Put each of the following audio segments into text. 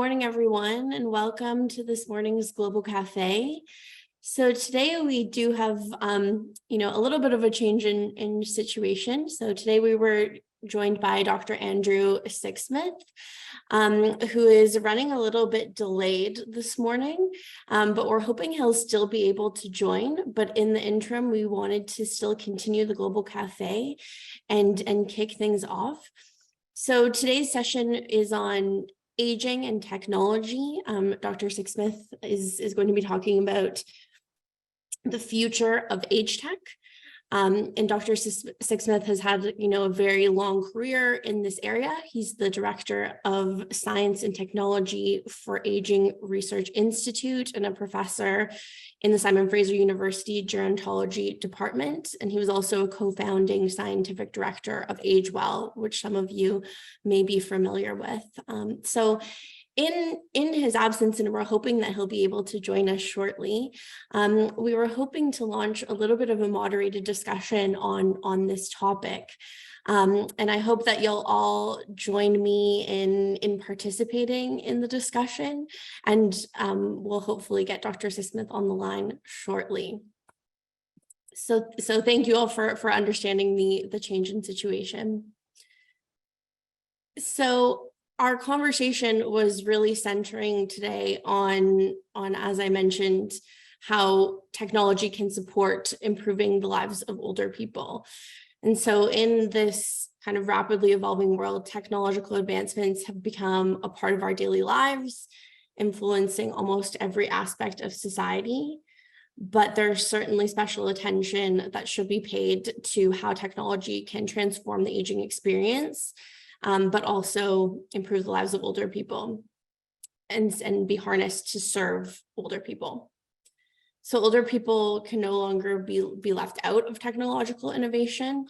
morning, everyone, and welcome to this morning's Global Cafe. So today we do have, a little bit of a change in situation. So today we were joined by Dr. Andrew Sixsmith, who is running a little bit delayed this morning, but we're hoping he'll still be able to join. But in the interim, we wanted to still continue the Global Cafe and kick things off. So today's session is on aging and technology. Dr. Sixsmith is going to be talking about the future of AgeTech. And Dr. Sixsmith has had, a very long career in this area. He's the director of Science and Technology for Aging Research Institute and a professor in the Simon Fraser University Gerontology Department. And he was also a co-founding scientific director of AgeWell, which some of you may be familiar with. So in his absence, and we're hoping that he'll be able to join us shortly, we were hoping to launch a little bit of a moderated discussion on this topic. And I hope that you'll all join me in participating in the discussion, and we'll hopefully get Dr. Sixsmith on the line shortly. So thank you all for understanding the change in situation. So our conversation was really centering today on, as I mentioned, how technology can support improving the lives of older people. And so in this kind of rapidly evolving world, technological advancements have become a part of our daily lives, influencing almost every aspect of society. But there's certainly special attention that should be paid to how technology can transform the aging experience, but also improve the lives of older people and be harnessed to serve older people. So older people can no longer be left out of technological innovation.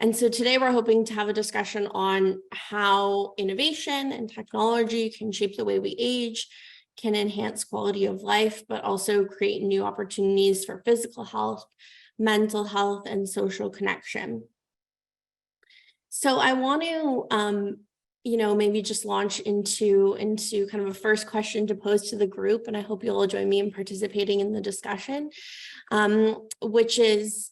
And so today we're hoping to have a discussion on how innovation and technology can shape the way we age, can enhance quality of life, but also create new opportunities for physical health, mental health, and social connection. So I want to, maybe just launch into kind of a first question to pose to the group, and I hope you'll all join me in participating in the discussion, which is,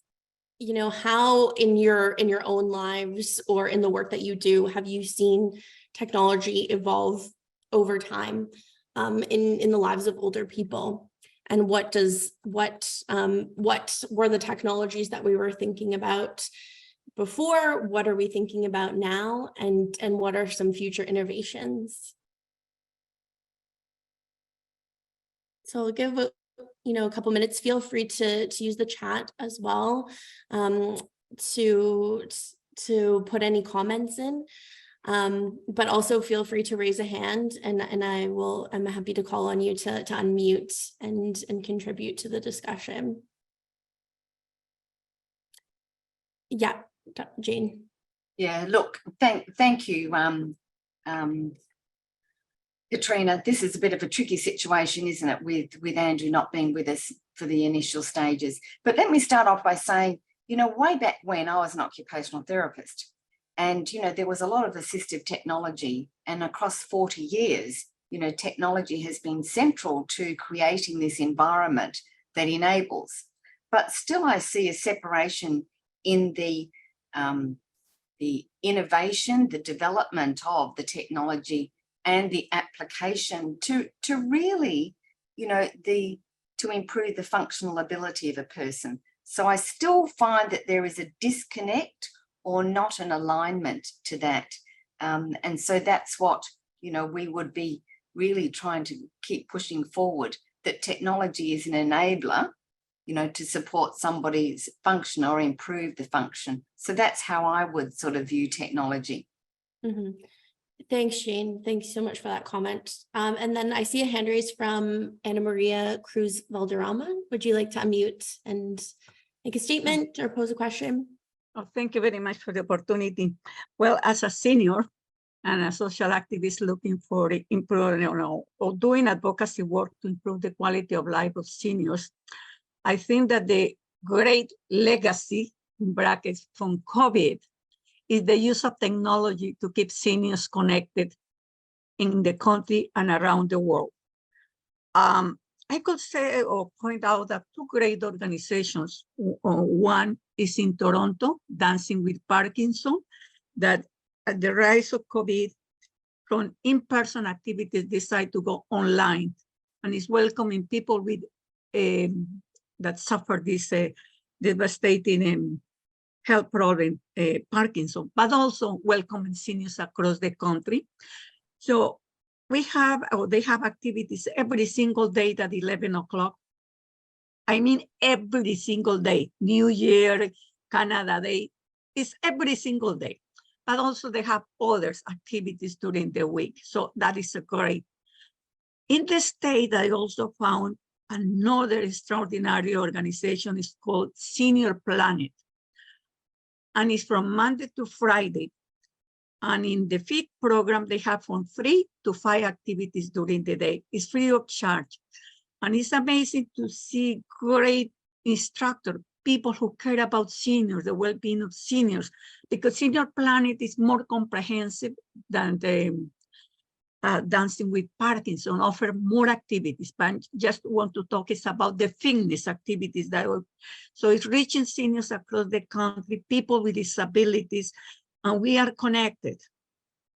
how in your own lives or in the work that you do, have you seen technology evolve over time in the lives of older people? And what were the technologies that we were thinking about before? What are we thinking about now? And what are some future innovations? So I'll give a couple minutes. Feel free to use the chat as well to put any comments in. But also feel free to raise a hand, and I'm happy to call on you to unmute and contribute to the discussion. Yeah. Jane. Yeah, look, thank you, Katrina. This is a bit of a tricky situation, isn't it, with Andrew not being with us for the initial stages. But let me start off by saying, way back when I was an occupational therapist, and, there was a lot of assistive technology, and across 40 years, technology has been central to creating this environment that enables. But still I see a separation in the innovation, the development of the technology and the application to really, to improve the functional ability of a person. So I still find that there is a disconnect or not an alignment to that. And so that's what, we would be really trying to keep pushing forward, that technology is an enabler, to support somebody's function or improve the function. So that's how I would sort of view technology. Mm-hmm. Thanks, Jane. Thanks so much for that comment. And then I see a hand raised from Ana Maria Cruz Valderrama. Would you like to unmute and make a statement or pose a question? Oh, thank you very much for the opportunity. Well, as a senior and a social activist looking for improving or doing advocacy work to improve the quality of life of seniors, I think that the great legacy, in brackets, from COVID is the use of technology to keep seniors connected in the country and around the world. I could say or point out that two great organizations. One is in Toronto, Dancing with Parkinson, that at the rise of COVID, from in-person activities decide to go online, and is welcoming people with that suffer this devastating health problem, Parkinson, but also welcoming seniors across the country. So we have, or they have activities every single day at 11 o'clock. I mean, every single day, New Year, Canada Day, it's every single day. But also they have other activities during the week. So that is a great. In the state, I also found another extraordinary organization. It's called Senior Planet. And it's from Monday to Friday. And in the FIT program, they have from 3 to 5 activities during the day. It's free of charge. And it's amazing to see great instructors, people who care about seniors, the well-being of seniors, because Senior Planet is more comprehensive than the Dancing with Parkinson, offer more activities, but just want to talk is about the fitness activities. So it's reaching seniors across the country, people with disabilities, and we are connected.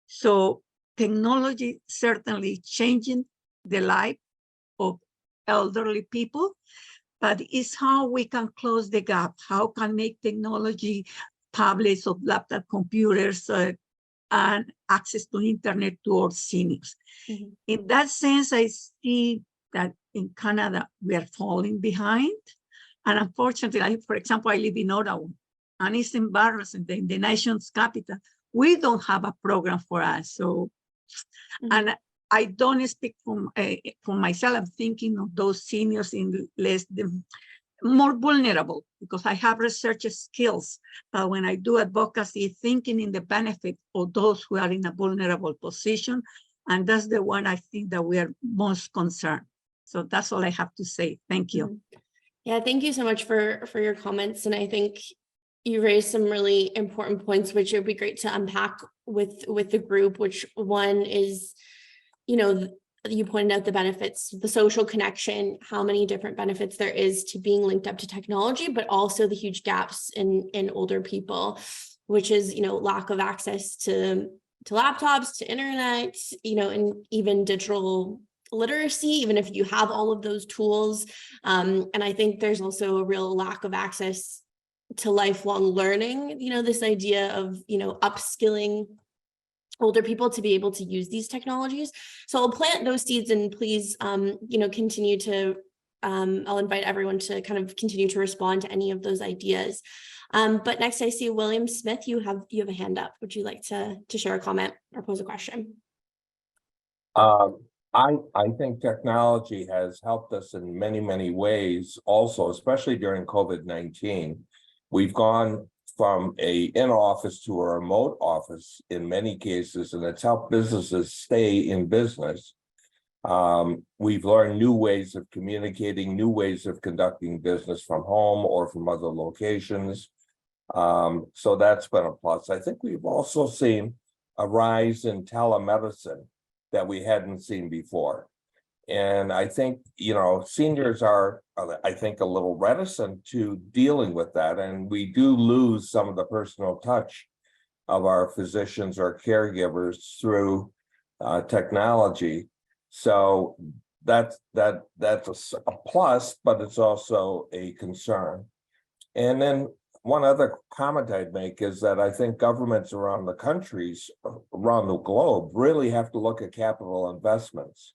So technology certainly changing the life of elderly people, but it's how we can close the gap. How can make technology, tablets or laptop computers, and access to internet to our seniors. Mm-hmm. In that sense, I see that in Canada, we are falling behind. And unfortunately, for example, I live in Ottawa, and it's embarrassing that in the nation's capital, we don't have a program for us. So, mm-hmm. And I don't speak for myself. I'm thinking of those seniors in more vulnerable, because I have research skills. But when I do advocacy, thinking in the benefit of those who are in a vulnerable position, and that's the one I think that we are most concerned. So that's all I have to say. Thank you. Yeah, thank you so much for your comments. And I think you raised some really important points, which it would be great to unpack with the group, which one is, you pointed out the benefits, the social connection, how many different benefits there is to being linked up to technology, but also the huge gaps in older people, which is, lack of access to laptops, to internet, and even digital literacy, even if you have all of those tools. And I think there's also a real lack of access to lifelong learning, this idea of, upskilling older people to be able to use these technologies. So I'll plant those seeds, and please, continue to, I'll invite everyone to kind of continue to respond to any of those ideas. But next I see William Smith, you have a hand up. Would you like to share a comment or pose a question? I think technology has helped us in many, many ways also, especially during COVID-19. We've gone from a in-office to a remote office in many cases, and it's helped businesses stay in business. We've learned new ways of communicating, new ways of conducting business from home or from other locations. So that's been a plus. I think we've also seen a rise in telemedicine that we hadn't seen before. And I think, seniors are, I think, a little reticent to dealing with that. And we do lose some of the personal touch of our physicians or caregivers through technology. So that's a plus, but it's also a concern. And then one other comment I'd make is that I think governments around the countries, around the globe, really have to look at capital investments.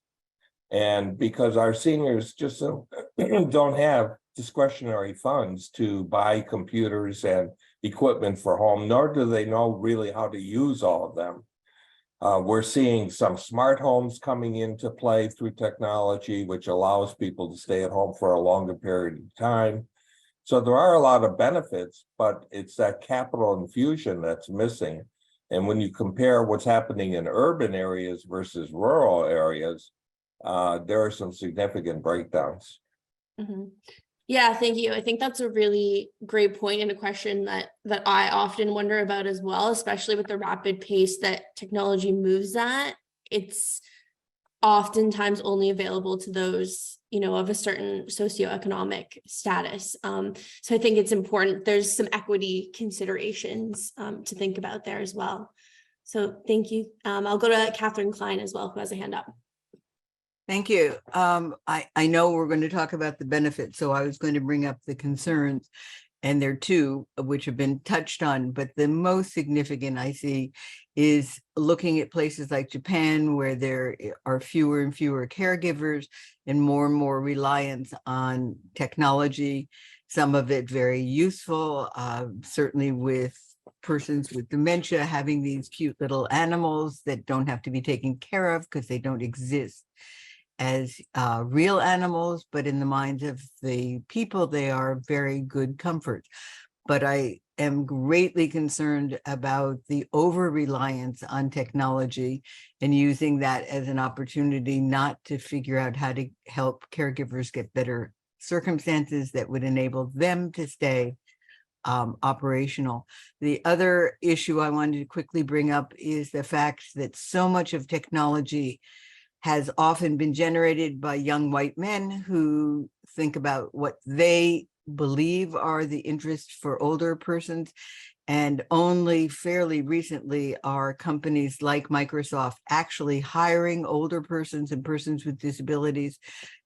And because our seniors just don't have discretionary funds to buy computers and equipment for home, nor do they know really how to use all of them. We're seeing some smart homes coming into play through technology, which allows people to stay at home for a longer period of time. So there are a lot of benefits, but it's that capital infusion that's missing. And when you compare what's happening in urban areas versus rural areas, there are some significant breakdowns. Mm-hmm. Yeah, thank you. I think that's a really great point and a question that I often wonder about as well, especially with the rapid pace that technology moves at. it's oftentimes only available to those, you know, of a certain socioeconomic status. So I think it's important. There's some equity considerations to think about there as well. So thank you. I'll go to Catherine Klein as well, who has a hand up. Thank you. I know we're going to talk about the benefits, so I was going to bring up the concerns, and there are two which have been touched on, but the most significant I see is looking at places like Japan, where there are fewer and fewer caregivers and more reliance on technology, some of it very useful, certainly with persons with dementia, having these cute little animals that don't have to be taken care of because they don't exist as real animals, but in the minds of the people, they are very good comfort. But I am greatly concerned about the over-reliance on technology and using that as an opportunity not to figure out how to help caregivers get better circumstances that would enable them to stay operational. The other issue I wanted to quickly bring up is the fact that so much of technology has often been generated by young white men who think about what they believe are the interests for older persons. And only fairly recently are companies like Microsoft actually hiring older persons and persons with disabilities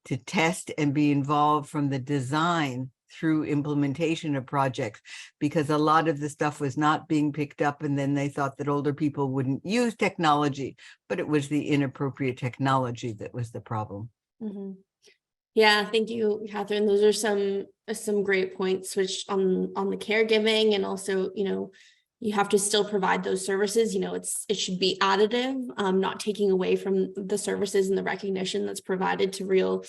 to test and be involved from the design through implementation of projects, because a lot of the stuff was not being picked up, and then they thought that older people wouldn't use technology, but it was the inappropriate technology that was the problem. Mm-hmm. Yeah, thank you, Catherine. Those are some great points, which on the caregiving, and also, you know, you have to still provide those services. You know, it should be additive, not taking away from the services and the recognition that's provided to real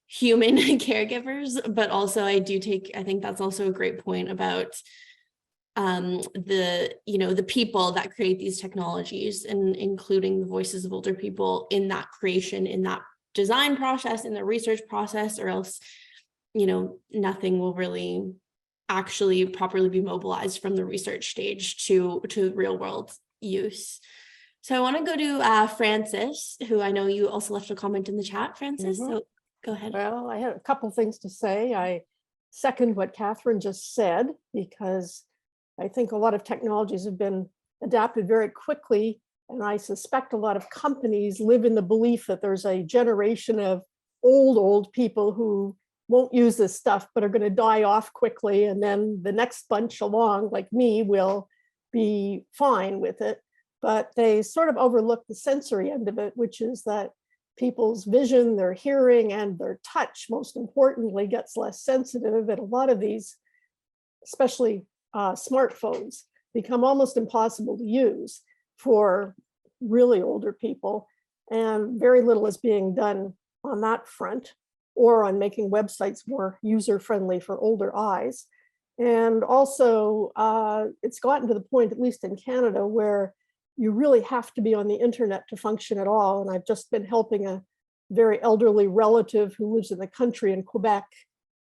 human caregivers. But also I think that's also a great point about the people that create these technologies, and including the voices of older people in that creation, in that design process, in the research process, or else, you know, nothing will really actually properly be mobilized from the research stage to real world use. So I want to go to Frances, who I know you also left a comment in the chat, Frances. So go ahead. Well, I had a couple things to say. I second what Catherine just said, because I think a lot of technologies have been adapted very quickly. And I suspect a lot of companies live in the belief that there's a generation of old people who won't use this stuff, but are going to die off quickly. And then the next bunch along, like me, will be fine with it. But they sort of overlook the sensory end of it, which is that people's vision, their hearing, and their touch, most importantly, gets less sensitive. And a lot of these, especially smartphones, become almost impossible to use for really older people. And very little is being done on that front, or on making websites more user-friendly for older eyes. And also, it's gotten to the point, at least in Canada, where you really have to be on the internet to function at all. And I've just been helping a very elderly relative who lives in the country in Quebec,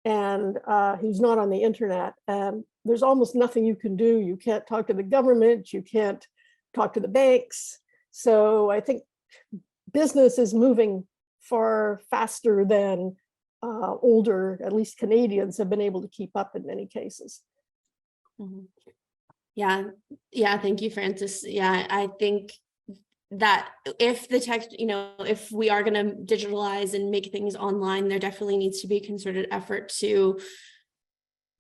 and who's not on the internet. And there's almost nothing you can do. You can't talk to the government, you can't talk to the banks. So I think business is moving far faster than older, at least Canadians, have been able to keep up in many cases. Mm-hmm. Yeah, thank you, Frances. Yeah, I think that if the tech, you know, if we are going to digitalize and make things online, there definitely needs to be a concerted effort to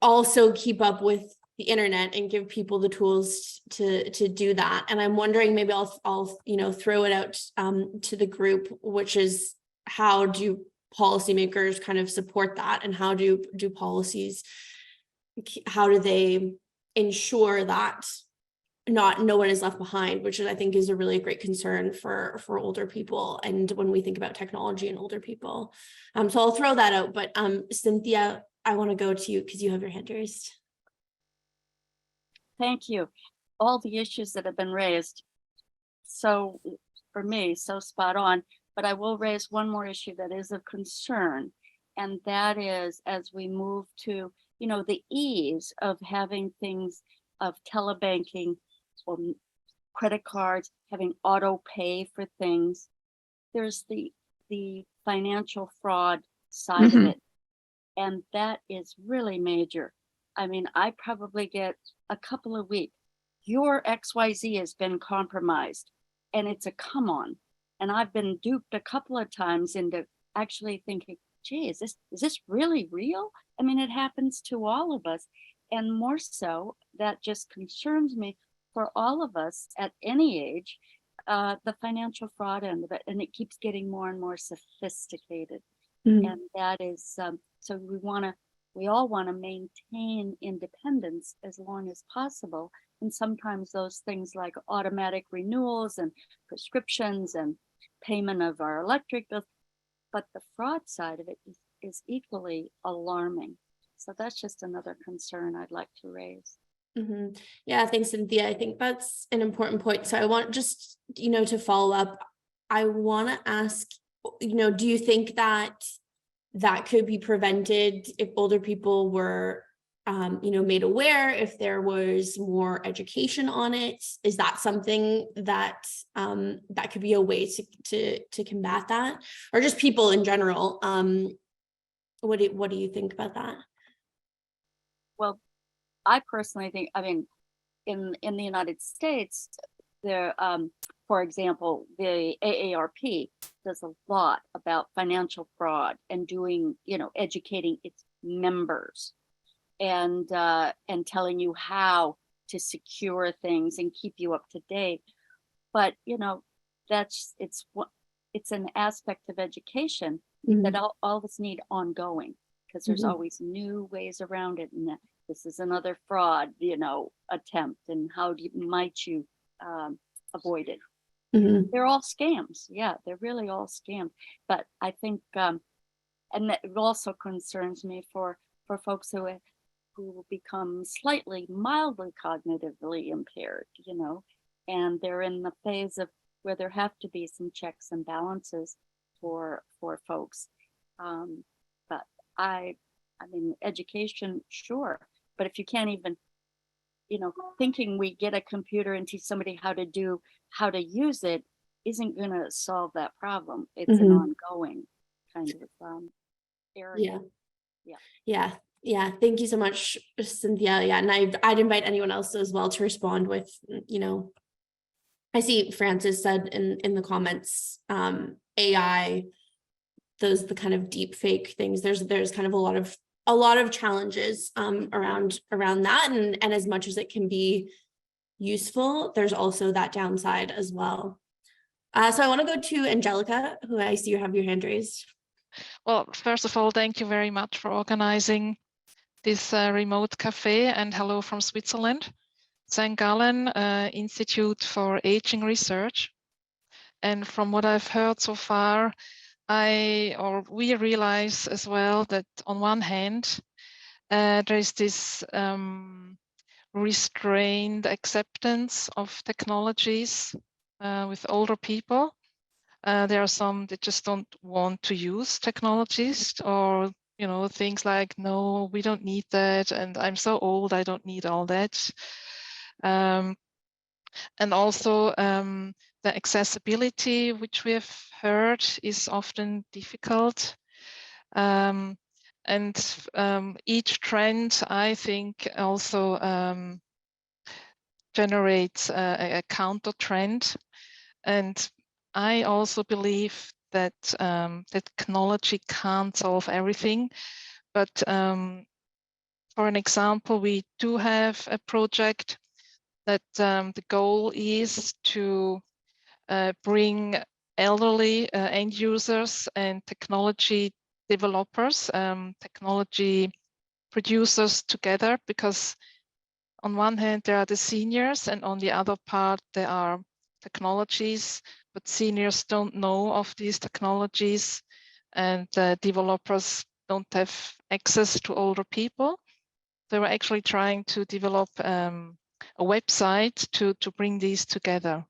also keep up with the internet and give people the tools to do that. And I'm wondering, maybe I'll you know, throw it out to the group, which is, how do policymakers kind of support that, and how do policies, how do they ensure that no one is left behind, which I think is a really great concern for older people, and when we think about technology and older people. So I'll throw that out, but Cynthia, I want to go to you because you have your hand raised. Thank you. All the issues that have been raised, so for me, so spot on, but I will raise one more issue that is of concern, and that is, as we move to, you know, the ease of having things of telebanking or credit cards, having auto pay for things, there's the financial fraud side of it. And that is really major. I mean, I probably get a couple of weeks. Your XYZ has been compromised. And it's a come on. And I've been duped a couple of times into actually thinking, gee, is this really real? I mean, it happens to all of us. And more so, that just concerns me for all of us at any age, the financial fraud end of it. And it keeps getting more and more sophisticated. And that is, so we all want to maintain independence as long as possible. And sometimes those things like automatic renewals and prescriptions and payment of our electric bills, but the fraud side of it is equally alarming. So that's just another concern I'd like to raise. Yeah, thanks, Cynthia. I think that's an important point. So I want just, to follow up, I want to ask, do you think that could be prevented if older people were, made aware, if there was more education on it? Is that something that that could be a way to combat that, or just people in general? What do you think about that? Well, I personally think, I mean, in the United States, there, for example, the AARP does a lot about financial fraud and doing, educating its members and telling you how to secure things and keep you up to date. But, it's an aspect of education that all of us need ongoing, because there's always new ways around it. And this is another fraud, attempt, and how might you avoid it? They're all scams. Yeah, they're really all scams. But I think, and it also concerns me for folks who become mildly cognitively impaired, and they're in the phase of where there have to be some checks and balances for folks. But I mean, education, sure. But if you can't even, thinking we get a computer and teach somebody how to use it isn't going to solve that problem. It's an ongoing kind of area. Yeah. Thank you so much, Cynthia. Yeah, and I'd invite anyone else as well to respond with, I see Francis said in the comments, AI, the kind of deep fake things. There's kind of a lot of challenges around that, and as much as it can be useful, there's also that downside as well. So I want to go to Angelica, who I see you have your hand raised. Well, first of all, thank you very much for organizing this remote cafe, and hello from Switzerland. St. Gallen Institute for Aging Research. And from what I've heard so far, we realize as well that on one hand, there is this restrained acceptance of technologies with older people. There are some that just don't want to use technologies, or things like, no, we don't need that, and I'm so old, I don't need all that. And also the accessibility, which we have heard, is often difficult. And each trend, I think, also generates a counter trend. And I also believe that technology can't solve everything. But for an example, we do have a project that the goal is to bring elderly end users and technology developers, technology producers together, because on one hand there are the seniors, and on the other part there are technologies, but seniors don't know of these technologies, and developers don't have access to older people. They were actually trying to develop a website to bring these together,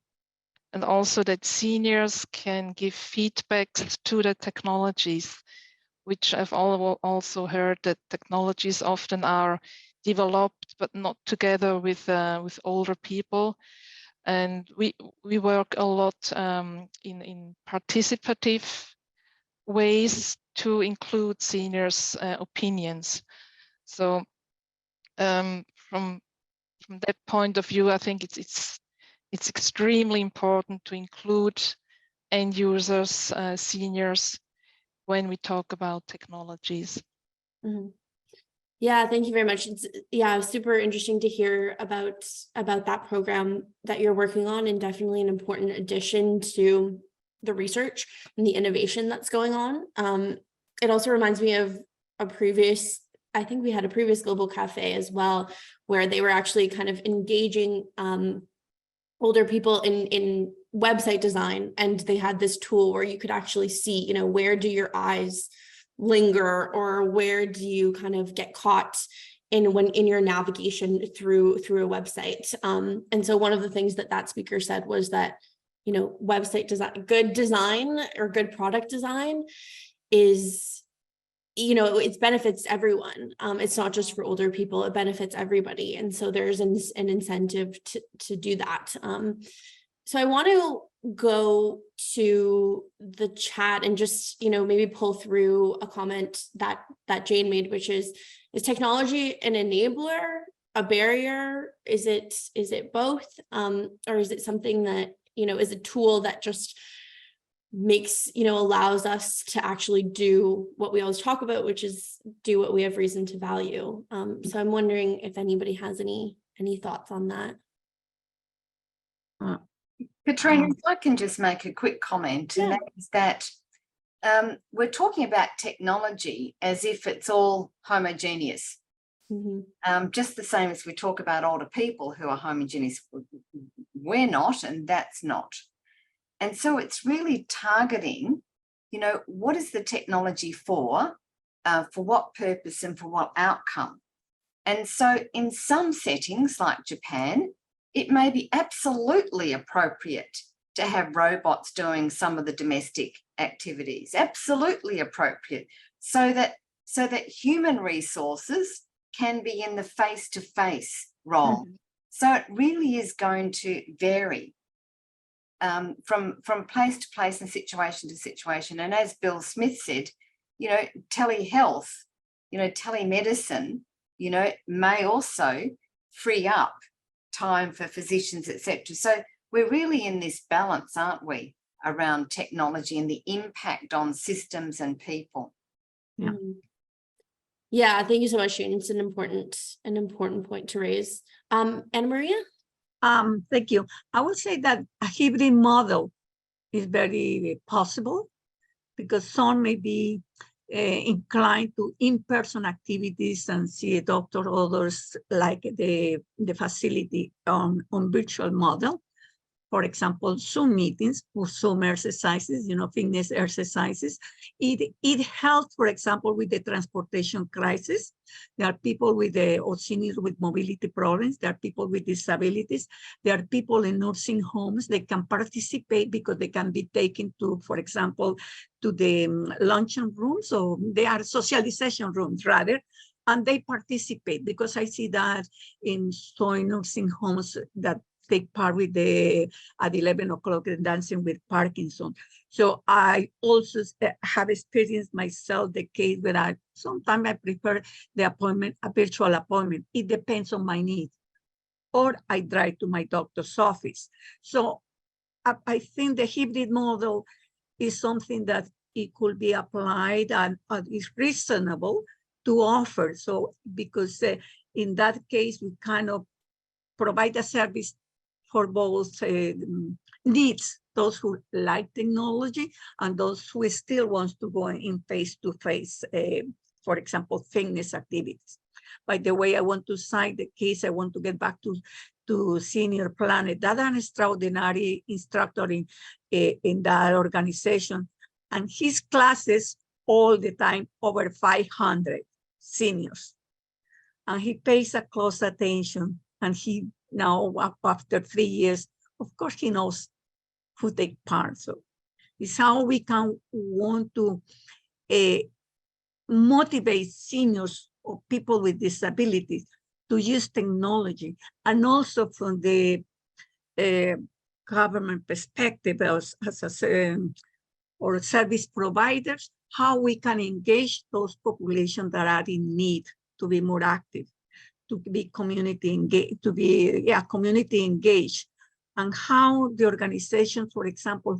and also that seniors can give feedback to the technologies, which I've also heard that technologies often are developed but not together with older people, And we work a lot in participative ways to include seniors' opinions. So from that point of view, I think it's extremely important to include end users, seniors, when we talk about technologies. Mhm. Yeah, thank you very much. It's super interesting to hear about that program that you're working on, and definitely an important addition to the research and the innovation that's going on. It also reminds me of I think we had a previous Global Cafe as well, where they were actually kind of engaging older people in website design, and they had this tool where you could actually see, you know, where do your eyes linger, or where do you kind of get caught in your navigation through a website. And so one of the things that speaker said was that, you know, website design, good design or good product design is, you know, it benefits everyone. It's not just for older people, it benefits everybody. And so there's an incentive to do that. So I want to go to the chat and just, you know, maybe pull through a comment that Jane made, which is technology an enabler, a barrier? Is it both? Or is it something that, you know, is a tool that just makes, you know, allows us to actually do what we always talk about, which is do what we have reason to value? So I'm wondering if anybody has any thoughts on that. Katrina, if I can just make a quick comment, and that is that we're talking about technology as if it's all homogeneous. Mm-hmm. Just the same as we talk about older people who are homogeneous. We're not, and that's not. And so it's really targeting, you know, what is the technology for what purpose and for what outcome? And so in some settings like Japan, it may be absolutely appropriate to have robots doing some of the domestic activities, absolutely appropriate, so that human resources can be in the face-to-face role. Mhm. So it really is going to vary from place to place and situation to situation. And as Bill Smith said, you know, telehealth, you know, telemedicine, you know, may also free up time for physicians, etc. So we're really in this balance, aren't we, around technology and the impact on systems and people. Yeah. Mm-hmm. Yeah, thank you so much, Shane. It's an important point to raise. Anna Maria? Thank you. I would say that a hybrid model is very possible, because some may be inclined to in-person activities and see a doctor, others like the facility on virtual model. For example, Zoom meetings or Zoom exercises, you know, fitness exercises. It helps, for example, with the transportation crisis. There are people or seniors with mobility problems. There are people with disabilities. There are people in nursing homes. They can participate because they can be taken to, for example, to the luncheon rooms, or they are socialization rooms rather, and they participate, because I see that in some nursing homes that take part with at 11 o'clock dancing with Parkinson. So I also have experienced myself the case where sometimes I prefer a virtual appointment. It depends on my needs. Or I drive to my doctor's office. So I think the hybrid model is something that it could be applied and is reasonable to offer. So because in that case, we kind of provide a service for both needs, those who like technology and those who still want to go in face-to-face, for example, fitness activities. By the way, I want to cite the case, I want to get back to Senior Planet. That's an extraordinary instructor in that organization. And his classes all the time, over 500 seniors. And he pays a close attention, and he now, after 3 years, of course, he knows who take part. So it's how we can want to motivate seniors or people with disabilities to use technology, and also from the a government perspective or service providers, how we can engage those populations that are in need to be more active, to be community engaged, community engaged, and how the organization, for example,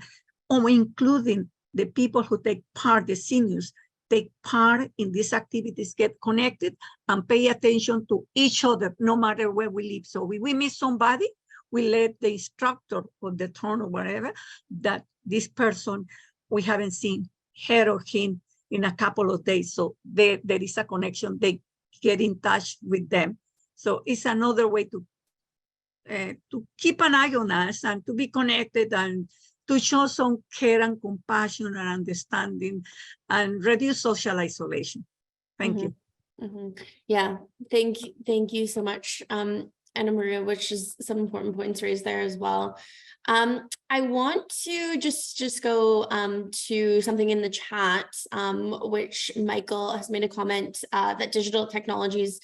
including the people who take part, the seniors, take part in these activities, get connected and pay attention to each other, no matter where we live. So if we miss somebody, we let the instructor or the turn or whatever, that this person, we haven't seen her or him in a couple of days. So there is a connection. They get in touch with them. So it's another way to keep an eye on us and to be connected and to show some care and compassion and understanding and reduce social isolation. Thank you. Yeah, thank you so much, Anna Maria, which is some important points raised there as well. I want to just go to something in the chat, which Michael has made a comment that digital technologies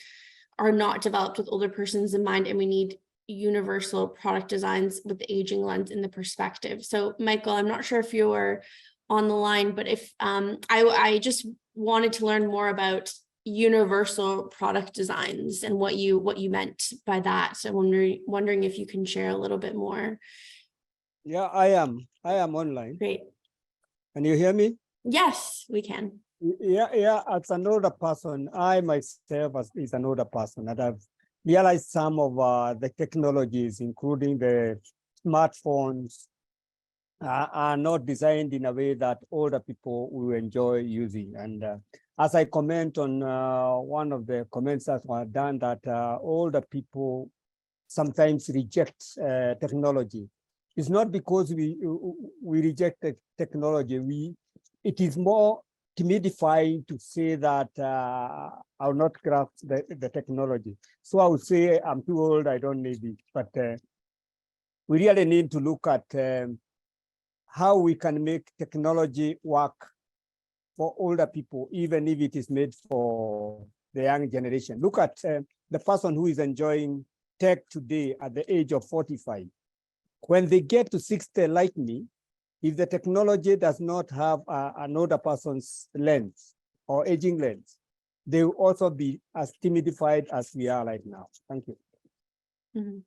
are not developed with older persons in mind, and we need universal product designs with the aging lens in the perspective. So Michael, I'm not sure if you're on the line, but if I just wanted to learn more about universal product designs and what you meant by that. So I'm wondering if you can share a little bit more. Yeah, I am online. Great. Can you hear me? Yes, we can. Yeah, as an older person, I myself is an older person, and I've realized some of the technologies, including the smartphones, are not designed in a way that older people will enjoy using. And as I comment on one of the comments that were done, that older people sometimes reject technology. It's not because we reject the technology. It is more timidifying to say that I'll not grasp the technology. So I would say I'm too old, I don't need it. But we really need to look at how we can make technology work for older people, even if it is made for the young generation. Look at the person who is enjoying tech today at the age of 45. When they get to 60 like me, if the technology does not have an older person's lens or aging lens, they will also be as timidified as we are right now. Thank you.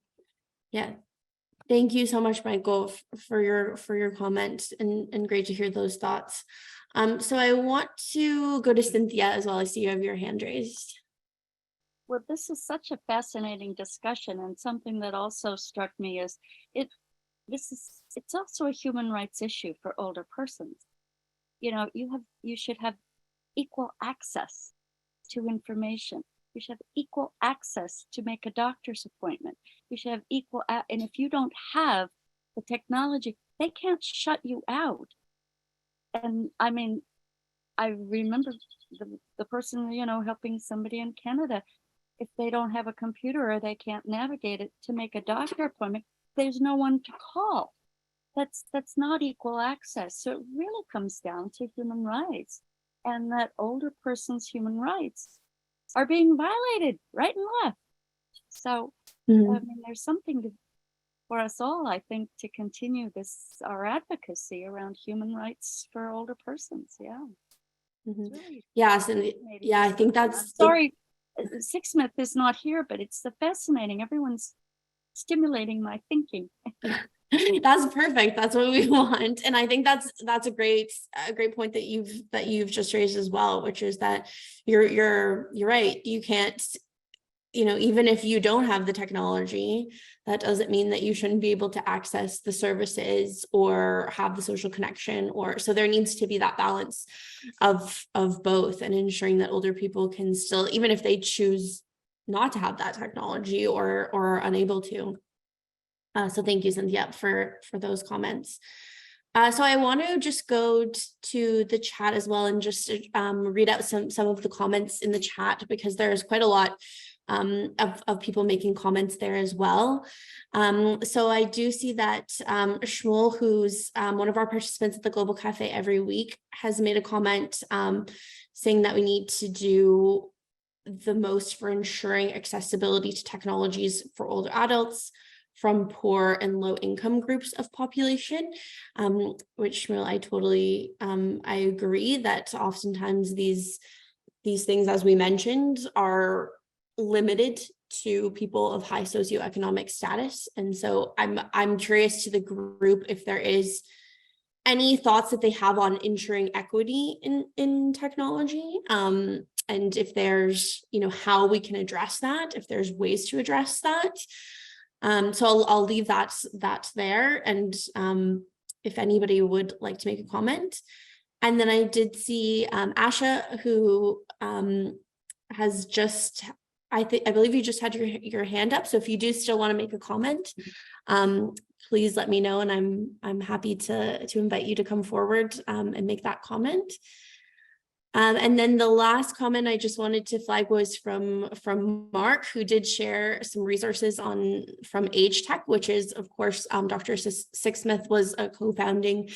Yeah. Thank you so much, Michael, for your comment, and great to hear those thoughts. So I want to go to Cynthia as well. I see you have your hand raised. Well, this is such a fascinating discussion, and something that also struck me is it's also a human rights issue for older persons. You know, you should have equal access to information. You should have equal access to make a doctor's appointment. You should have equal, and if you don't have the technology, they can't shut you out. And I mean, I remember the person, you know, helping somebody in Canada. If they don't have a computer or they can't navigate it to make a doctor appointment, there's no one to call. That's not equal access. So it really comes down to human rights, and that older person's human rights are being violated right and left. So I mean, there's something for us all, I think, to continue our advocacy around human rights for older persons. Yeah. Really, Yes, and yeah, I think that's sorry. Sixsmith is not here, but it's fascinating. Everyone's stimulating my thinking. That's perfect. That's what we want. And I think that's a great point that you've just raised as well, which is that you're right. You can't, you know, even if you don't have the technology, that doesn't mean that you shouldn't be able to access the services or have the social connection, or so there needs to be that balance of both, and ensuring that older people can still, even if they choose not to have that technology or are unable to. So thank you, Cynthia, for those comments. So I want to just go to the chat as well, and just read out some of the comments in the chat, because there's quite a lot of people making comments there as well. So I do see that Shmuel, who's one of our participants at the Global Cafe every week, has made a comment saying that we need to do the most for ensuring accessibility to technologies for older adults, from poor and low income groups of population, which I totally, I agree that oftentimes these things, as we mentioned, are limited to people of high socioeconomic status. And so I'm curious to the group if there is any thoughts that they have on ensuring equity in technology, and if there's, how we can address that, if there's ways to address that. So I'll leave that there, and if anybody would like to make a comment. And then I did see Asha, who has just, I believe you just had your hand up. So if you do still want to make a comment, please let me know, and I'm happy to invite you to come forward and make that comment. And then the last comment I just wanted to flag was from Mark, who did share some resources from AgeTech, which is, of course, Dr. Sixsmith was a co-founding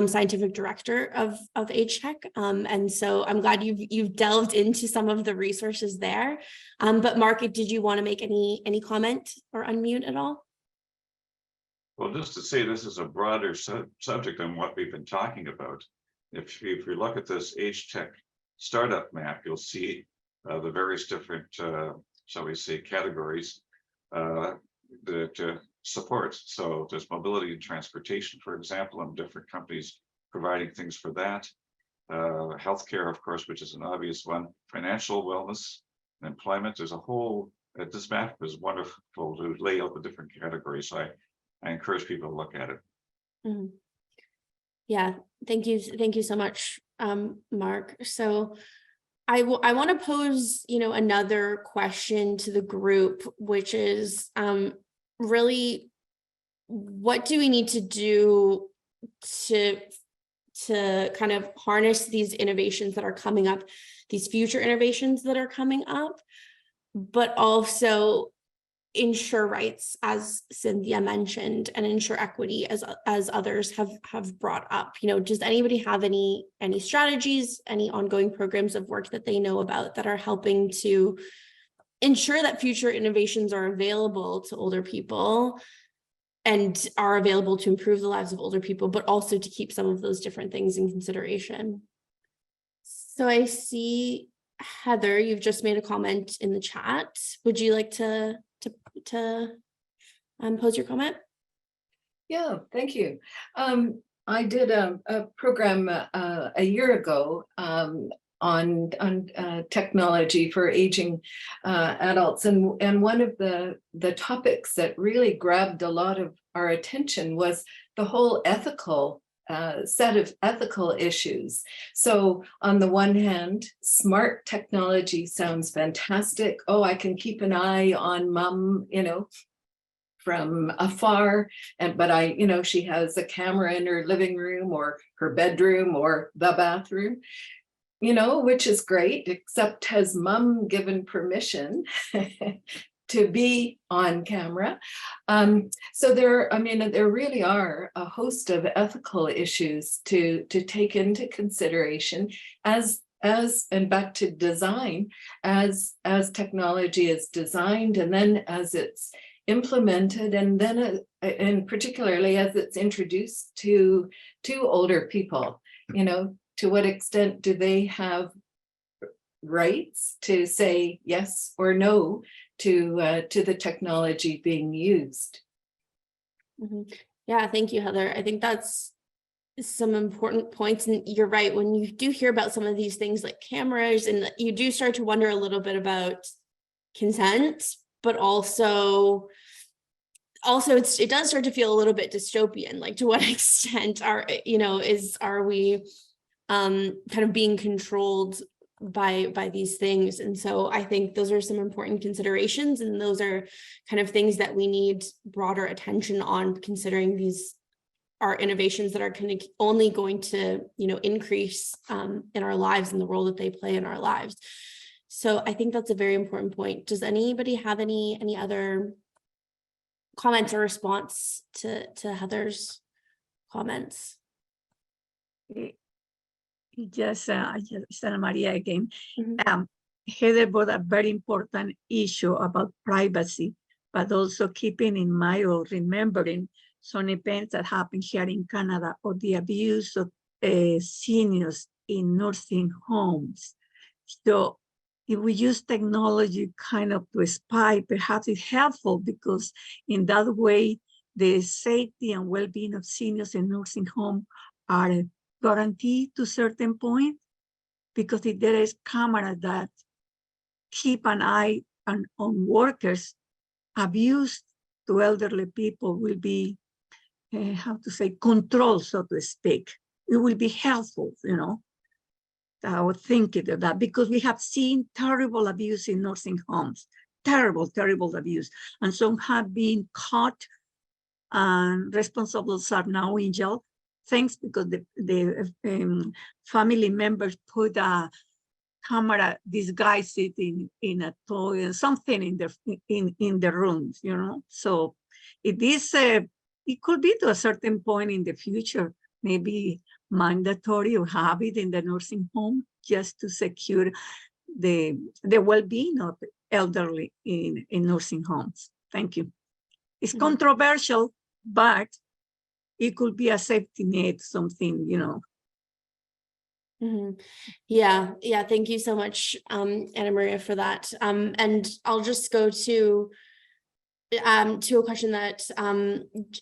scientific director of AgeTech. And so I'm glad you've delved into some of the resources there. But Mark, did you want to make any comment or unmute at all? Well, just to say this is a broader subject than what we've been talking about. If you look at this AgeTech startup map, you'll see the various different, shall we say, categories that support. So there's mobility and transportation, for example, and different companies providing things for that. Healthcare, of course, which is an obvious one. Financial wellness, employment. There's a whole, this map is wonderful to lay out the different categories. So I encourage people to look at it. Mm-hmm. Yeah, thank you so much, Mark. So I want to pose, another question to the group, which is really, what do we need to do to kind of harness these innovations that are coming up, these future innovations that are coming up, but also ensure rights, as Cynthia mentioned, and ensure equity, as others have brought up. Does anybody have any strategies, any ongoing programs of work that they know about that are helping to ensure that future innovations are available to older people and are available to improve the lives of older people, but also to keep some of those different things in consideration? So I see, Heather, you've just made a comment in the chat. Would you like to pose your comment? Yeah, thank you. I did a program a year ago on technology for aging adults, and one of the topics that really grabbed a lot of our attention was the whole ethical set of ethical issues. So on the one hand, smart technology sounds fantastic. Oh, I can keep an eye on mom, from afar, but she has a camera in her living room or her bedroom or the bathroom, which is great, except has mom given permission to be on camera? So there really are a host of ethical issues to take into consideration as and back to design, as technology is designed, and then as it's implemented, and then and particularly as it's introduced to older people. To what extent do they have rights to say yes or no to the technology being used? Mm-hmm. Yeah, thank you, Heather. I think that's some important points, and you're right. When you do hear about some of these things like cameras, and you do start to wonder a little bit about consent, but also it does start to feel a little bit dystopian. Like, to what extent are we kind of being controlled by these things? And so I think those are some important considerations, and those are kind of things that we need broader attention on, considering these are innovations that are only going to increase in our lives and the role that they play in our lives. So I think that's a very important point. Does anybody have any other comments or response to Heather's comments? Yes, Sana Maria again. Mm-hmm. Heather brought a very important issue about privacy but also keeping in mind or remembering some events that happened here in Canada, or the abuse of seniors in nursing homes. So if we use technology kind of to spy, perhaps it's helpful, because in that way, the safety and well-being of seniors in nursing home are guaranteed to a certain point, because if there is cameras that keep an eye on workers, abuse to elderly people will be, how to say, controlled, so to speak. It will be helpful, you know. I was thinking of that, because we have seen terrible abuse in nursing homes, terrible, terrible abuse. And some have been caught, and responsibles are now in jail. Thanks, because the family members put a camera disguised it in a toy or something in the rooms, you know. So it is it could be to a certain point in the future, maybe mandatory or have it in the nursing home, just to secure the well-being of elderly in nursing homes. Thank you. It's controversial, but it could be a safety net, something, you know. Yeah, thank you so much, Anna Maria, for that. And I'll just go to a question that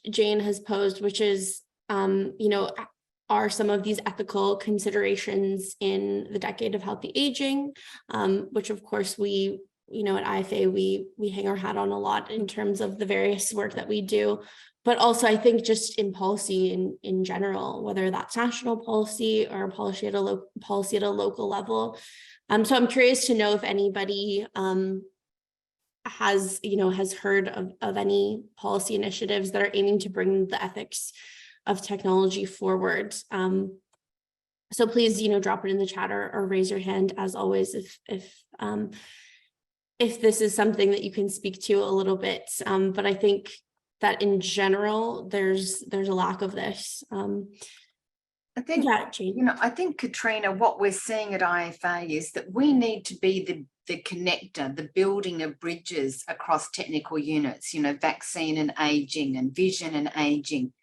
Jane has posed, which is, you know, are some of these ethical considerations in the decade of healthy aging, which of course we, you know, at IFA, we hang our hat on a lot in terms of the various work that we do, but also I think just in policy in general, whether that's national policy or policy at a local level. So I'm curious to know if anybody has heard of any policy initiatives that are aiming to bring the ethics of technology forward. So please, you know, drop it in the chat or raise your hand, as always, if this is something that you can speak to a little bit. But I think that in general, there's a lack of this. I think, Jane. you know, I think, Katrina, what we're seeing at IFA is that we need to be the connector, the building of bridges across technical units, you know, vaccine and aging and vision and aging.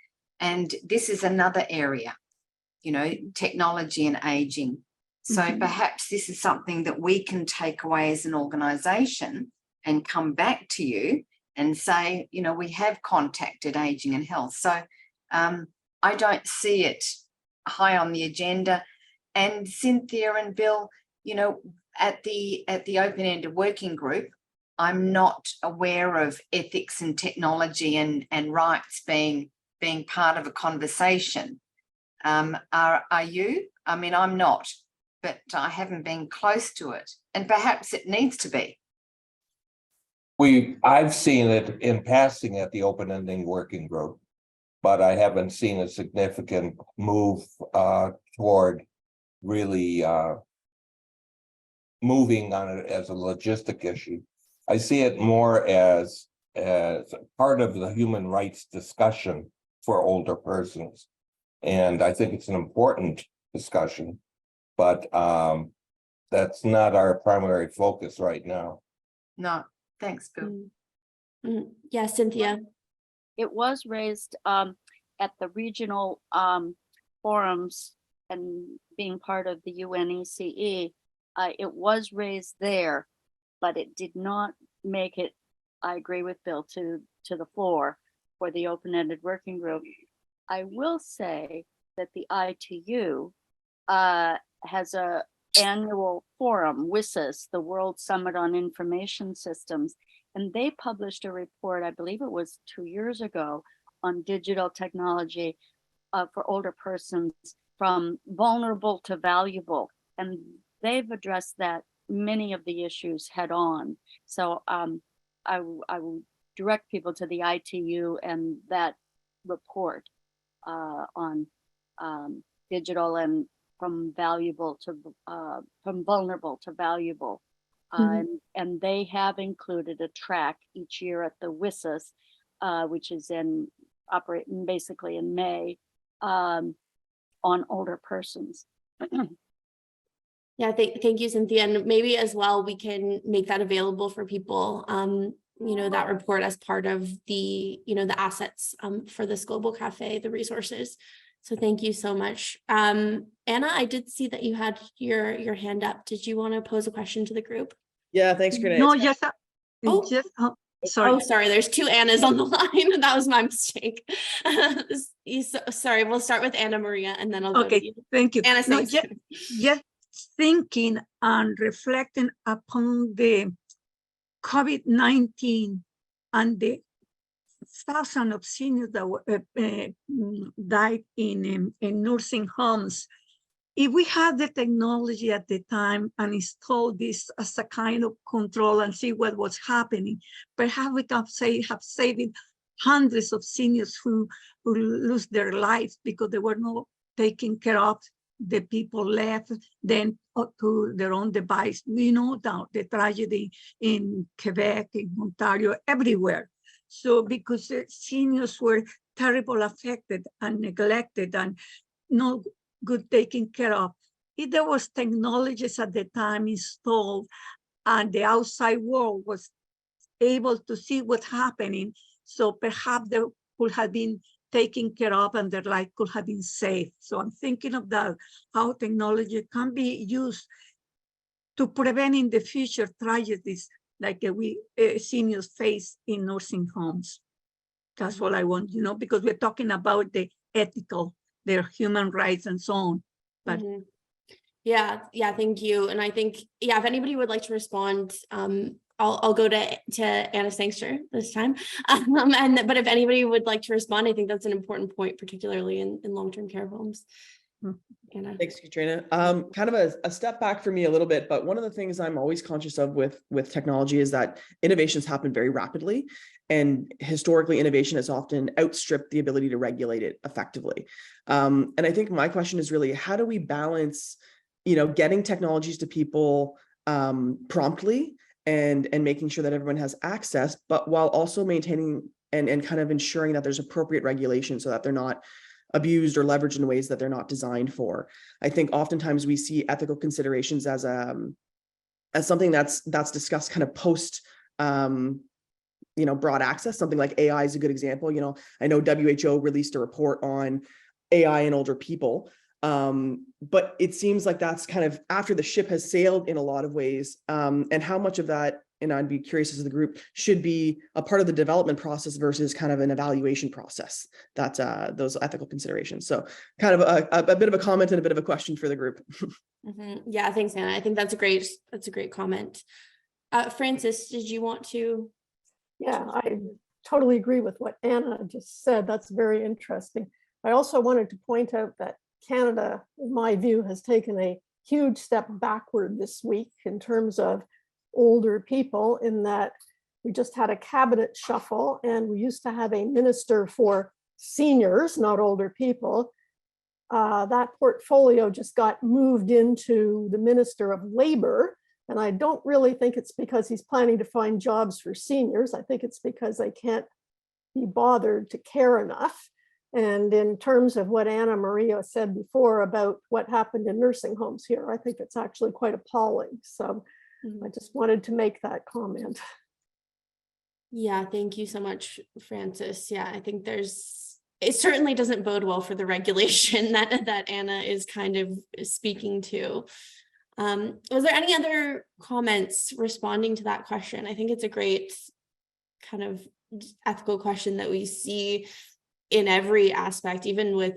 And this is another area, you know, technology and aging. So perhaps this is something that we can take away as an organisation and come back to you and say, you know, we have contacted aging and health. So I don't see it high on the agenda. And Cynthia and Bill, you know, at the open-ended working group, I'm not aware of ethics and technology and rights being part of a conversation. Are you? I mean, I'm not, but I haven't been close to it, and perhaps it needs to be. I've seen it in passing at the open-ending working group, but I haven't seen a significant move toward really moving on it as a logistic issue. I see it more as part of the human rights discussion for older persons. And I think it's an important discussion, but that's not our primary focus right now. No, thanks, Bill. Yeah, Cynthia. It was raised at the regional forums and being part of the UNECE. It was raised there, but it did not make it, I agree with Bill, to the floor for the open-ended working group. I will say that the ITU has a annual forum, WSIS, the World Summit on Information Systems, and they published a report, I believe it was 2 years ago, on digital technology for older persons, from vulnerable to valuable. And they've addressed that, many of the issues head on. So I will direct people to the ITU and that report on digital and from valuable to from vulnerable to valuable. And they have included a track each year at the WSIS, which is operating basically in May, on older persons. Yeah, thank you, Cynthia. And maybe as well, we can make that available for people that report as part of the, the assets for this Global Cafe, the resources. So thank you so much. Anna, I did see that you had your hand up. Did you want to pose a question to the group? Yeah, thanks, Karina. No, It's just, sorry. Oh, sorry, there's two Annas on the line. That was my mistake. Sorry, we'll start with Anna Maria and then I'll go to you. Thank you. Anna, No, thanks. just thinking and reflecting upon the COVID-19 and the thousands of seniors that died in nursing homes. If we had the technology at the time and installed this as a kind of control and see what was happening, perhaps we can have saved hundreds of seniors who lose their lives because they were not taken care of. The people left then to their own device. We know now the tragedy in Quebec, in Ontario, everywhere. So because the seniors were terribly affected and neglected and not good taken care of. If there was technologies at the time installed and the outside world was able to see what's happening, so perhaps they could have been taken care of and their life could have been saved. So I'm thinking of that, how technology can be used to prevent in the future tragedies like we seniors face in nursing homes. That's what I want, because we're talking about the ethical, their human rights and so on. But yeah, thank you. And I think, if anybody would like to respond, I'll go to Anna Sangster this time. But if anybody would like to respond, I think that's an important point, particularly in long-term care homes. Anna. Thanks, Katrina. Kind of a step back for me a little bit, but one of the things I'm always conscious of with technology is that innovations happen very rapidly, and historically innovation has often outstripped the ability to regulate it effectively. And I think my question is really, how do we balance, getting technologies to people promptly and making sure that everyone has access, but while also maintaining and kind of ensuring that there's appropriate regulation so that they're not abused or leveraged in ways that they're not designed for. I think oftentimes we see ethical considerations as something that's discussed kind of post broad access. Something like AI is a good example. I know WHO released a report on AI in older people, but it seems like that's kind of after the ship has sailed in a lot of ways, and how much of that, and I'd be curious as the group, should be a part of the development process versus kind of an evaluation process, that those ethical considerations. So kind of a bit of a comment and a bit of a question for the group. Yeah, thanks, Anna. I think that's a great comment. Francis, did you want to? Yeah, I totally agree with what Anna just said. That's very interesting. I also wanted to point out that Canada, in my view, has taken a huge step backward this week in terms of older people, in that we just had a cabinet shuffle and we used to have a minister for seniors, not older people. That portfolio just got moved into the Minister of Labor. And I don't really think it's because he's planning to find jobs for seniors. I think it's because they can't be bothered to care enough. And in terms of what Anna Maria said before about what happened in nursing homes here, I think it's actually quite appalling. So I just wanted to make that comment. Yeah, thank you so much, Francis. Yeah, I think it certainly doesn't bode well for the regulation that Anna is kind of speaking to. Was there any other comments responding to that question? I think it's a great kind of ethical question that we see in every aspect, even with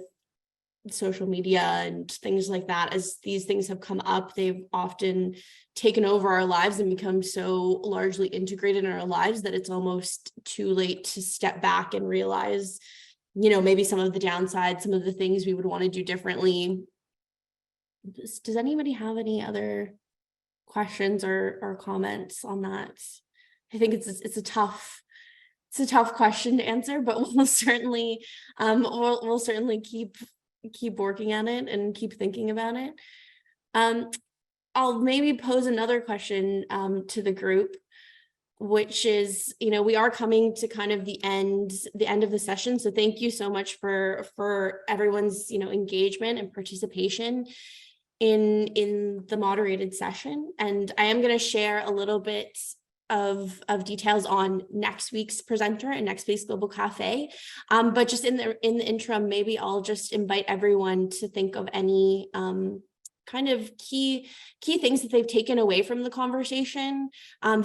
social media and things like that. As these things have come up, they've often taken over our lives and become so largely integrated in our lives that it's almost too late to step back and realize, maybe some of the downsides, some of the things we would want to do differently. Does anybody have any other questions or comments on that? I think it's a tough question to answer, but we'll certainly keep working on it and keep thinking about it. I'll maybe pose another question to the group, which is, we are coming to kind of the end of the session. So thank you so much for everyone's, engagement and participation in the moderated session. And I am going to share a little bit of details on next week's presenter and next week's Global Cafe. But just in the interim, maybe I'll just invite everyone to think of any kind of key things that they've taken away from the conversation,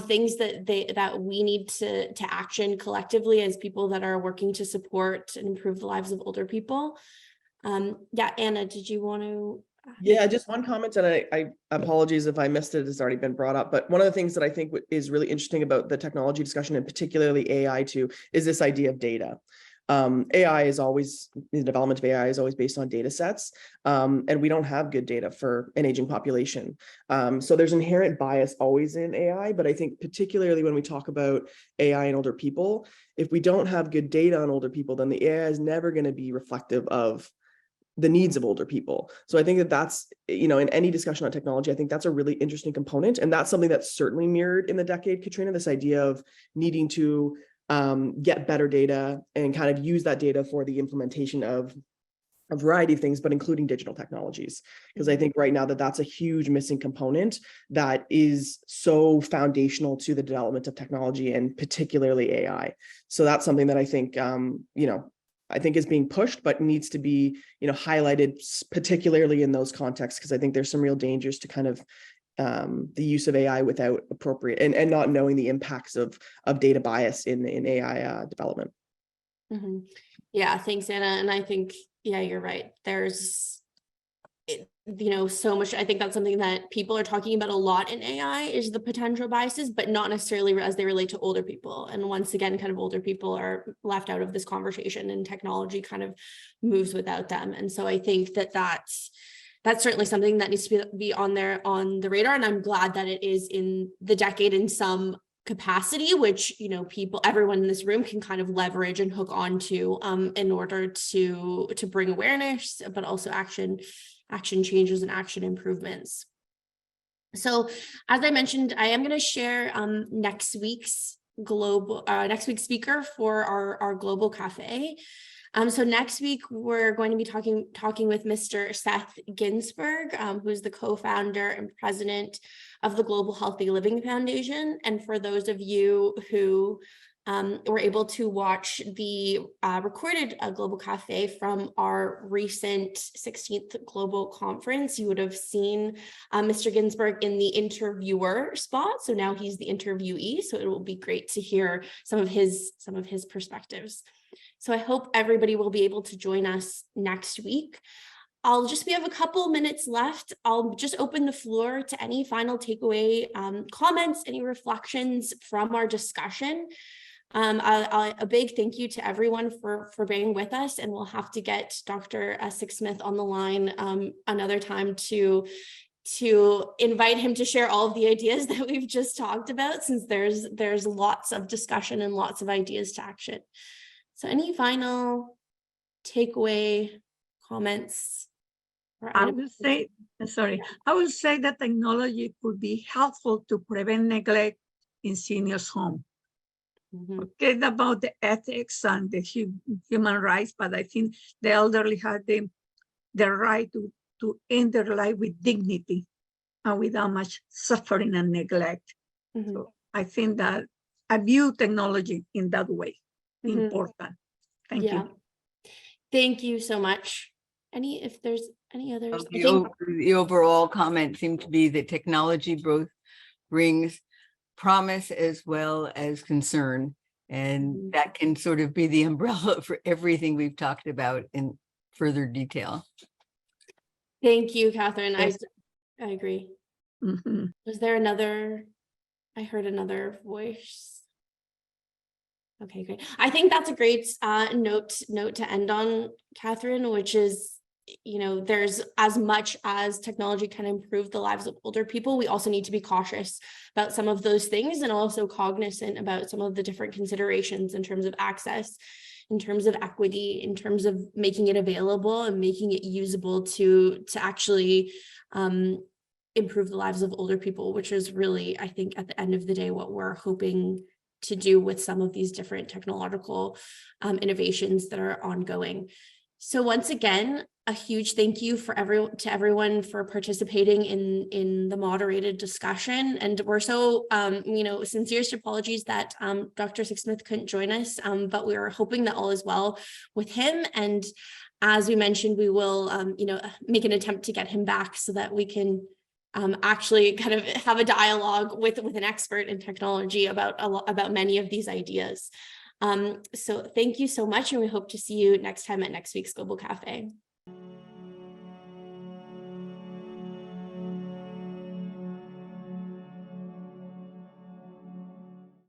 things that we need to action collectively as people that are working to support and improve the lives of older people. Yeah, Anna, did you want to? Yeah, just one comment, and I apologies if I missed it. It's already been brought up, but one of the things that I think is really interesting about the technology discussion, and particularly AI too, is this idea of data. AI is always, the development of AI is always based on data sets, and we don't have good data for an aging population. So there's inherent bias always in AI, but I think particularly when we talk about AI and older people, if we don't have good data on older people, then the AI is never going to be reflective of the needs of older people. So I think that that's, in any discussion on technology, I think that's a really interesting component. And that's something that's certainly mirrored in the decade, Katrina, this idea of needing to get better data and kind of use that data for the implementation of a variety of things, but including digital technologies. Because I think right now that's a huge missing component that is so foundational to the development of technology and particularly AI. So that's something that I think, I think is being pushed, but needs to be, highlighted, particularly in those contexts, because I think there's some real dangers to kind of the use of AI without appropriate and not knowing the impacts of data bias in AI development. Mm-hmm. Yeah, thanks, Anna. And I think, yeah, you're right. There's, so much. I think that's something that people are talking about a lot in AI is the potential biases, but not necessarily as they relate to older people. And once again, kind of older people are left out of this conversation and technology kind of moves without them. And so I think that's certainly something that needs to be on the radar. And I'm glad that it is in the decade in some capacity, which, everyone in this room can kind of leverage and hook onto in order to bring awareness, but also action changes and action improvements. So as I mentioned, I am going to share next week's speaker for our Global Cafe. So next week, we're going to be talking with Mr. Seth Ginsberg, who's the co-founder and president of the Global Healthy Living Foundation. And for those of you who were able to watch the recorded Global Cafe from our recent 16th Global Conference, you would have seen Mr. Ginsberg in the interviewer spot. So now he's the interviewee. So it will be great to hear some of his perspectives. So I hope everybody will be able to join us next week. We have a couple minutes left. I'll just open the floor to any final takeaway comments, any reflections from our discussion. A big thank you to everyone for being with us, and we'll have to get Dr. Sixsmith on the line another time to invite him to share all of the ideas that we've just talked about, since there's lots of discussion and lots of ideas to action. So any final takeaway comments? I would say that technology could be helpful to prevent neglect in seniors' home. Mm-hmm. Forget about the ethics and the human rights, but I think the elderly have the right to end their life with dignity and without much suffering and neglect. Mm-hmm. So I think that I view technology in that way. Mm-hmm. Important. Thank you. Thank you so much. If there's any others? The overall comment seemed to be that technology both brings promise as well as concern, and that can sort of be the umbrella for everything we've talked about in further detail. Thank you, Catherine. Yes. I agree. Mm-hmm. Was there another? I heard another voice. Okay, great. I think that's a great note to end on, Catherine, which is, there's, as much as technology can improve the lives of older people, we also need to be cautious about some of those things, and also cognizant about some of the different considerations in terms of access, in terms of equity, in terms of making it available and making it usable to actually improve the lives of older people, which is really, I think, at the end of the day, what we're hoping to do with some of these different technological innovations that are ongoing. So once again, a huge thank you to everyone for participating in the moderated discussion. And we're so, sincerest apologies that Dr. Sixsmith couldn't join us, but we are hoping that all is well with him. And as we mentioned, we will, make an attempt to get him back so that we can actually kind of have a dialogue with an expert in technology about many of these ideas. So thank you so much, and we hope to see you next time at next week's Global Cafe.